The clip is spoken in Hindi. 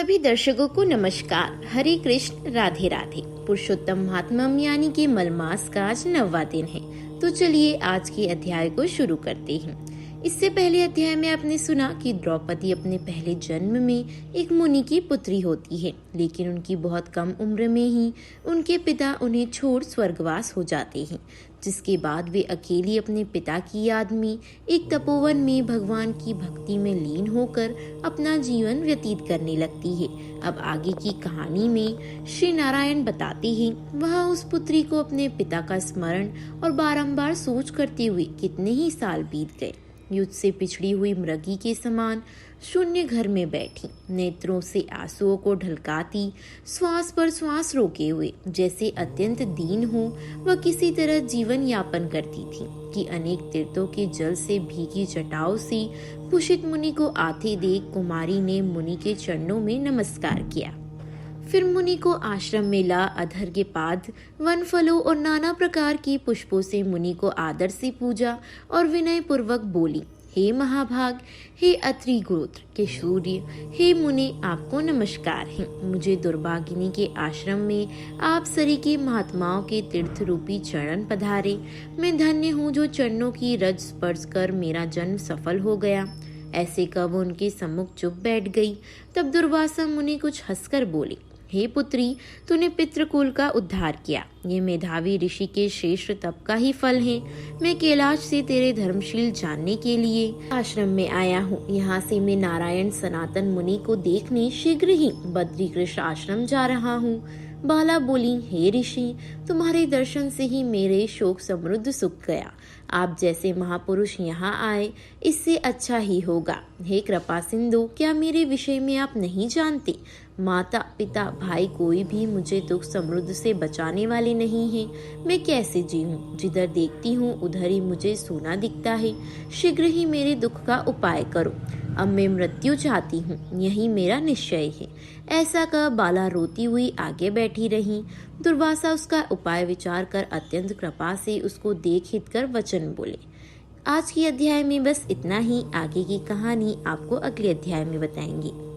सभी दर्शकों को नमस्कार। हरे कृष्ण, राधे राधे। पुरुषोत्तम महात्म्यम यानी कि मलमास का आज 9वां दिन है। तो चलिए आज के अध्याय को शुरू करते हैं। इससे पहले अध्याय में आपने सुना कि द्रौपदी अपने पहले जन्म में एक मुनि की पुत्री होती है, लेकिन उनकी बहुत कम उम्र में ही उनके पिता उन्हें छोड़ स्वर्गवास हो जाते हैं, जिसके बाद वे अकेली अपने पिता की याद में एक तपोवन में भगवान की भक्ति में लीन होकर अपना जीवन व्यतीत करने लगती है। अब आगे की कहानी में श्री नारायण बताते हैं वह उस पुत्री को अपने पिता का स्मरण और बारंबार सोच करते हुए कितने ही साल बीत गए। युद्ध से पिछड़ी हुई मृगी के समान शून्य घर में बैठी, नेत्रों से आंसुओं को ढलकाती, श्वास पर श्वास रोके हुए, जैसे अत्यंत दीन हो वह किसी तरह जीवन यापन करती थी कि अनेक तीर्थों के जल से भीगी जटाओं से भूषित मुनि को आते देख कुमारी ने मुनि के चरणों में नमस्कार किया। फिर मुनि को आश्रम में ला अधर के पाद, वन फलों और नाना प्रकार के पुष्पों से मुनि को आदर से पूजा और विनय पूर्वक बोली, हे महाभाग, हे अत्रि गोत्र के सूर्य, हे मुनि, आपको नमस्कार है। मुझे दुर्भागिनी के आश्रम में आप सरी के महात्माओं के तीर्थ रूपी चरण पधारे। मैं धन्य हूँ जो चरणों की रज स्पर्श कर मेरा जन्म सफल हो गया। ऐसे कब उनके सम्मुख चुप बैठ गई। तब दुर्वासा मुनि कुछ हंसकर बोले, हे पुत्री, तूने पितृकुल का उद्धार किया। ये मेधावी ऋषि के श्रेष्ठ तप का ही फल है। मैं कैलाश से तेरे धर्मशील जानने के लिए आश्रम में आया हूँ। यहाँ से मैं नारायण सनातन मुनि को देखने शीघ्र ही बद्री कृष्ण आश्रम जा रहा हूँ। बाला बोली, हे ऋषि, तुम्हारे दर्शन से ही मेरे शोक समृद्ध सुख गया। आप जैसे महापुरुष यहाँ आए, इससे अच्छा ही होगा। हे कृपा सिंधु, क्या मेरे विषय में आप नहीं जानते? माता पिता भाई कोई भी मुझे दुख समृद्ध से बचाने वाले नहीं है। मैं कैसे जीऊं? जिधर देखती हूँ उधर ही मुझे सोना दिखता है। शीघ्र ही मेरे दुख का उपाय करो। अब मैं मृत्यु चाहती हूँ, यही मेरा निश्चय है। ऐसा कह बाला रोती हुई आगे बैठी रही। दुर्वासा उसका उपाय विचार कर अत्यंत कृपा से उसको देख हित कर वचन बोले। आज की अध्याय में बस इतना ही। आगे की कहानी आपको अगले अध्याय में बताएंगे।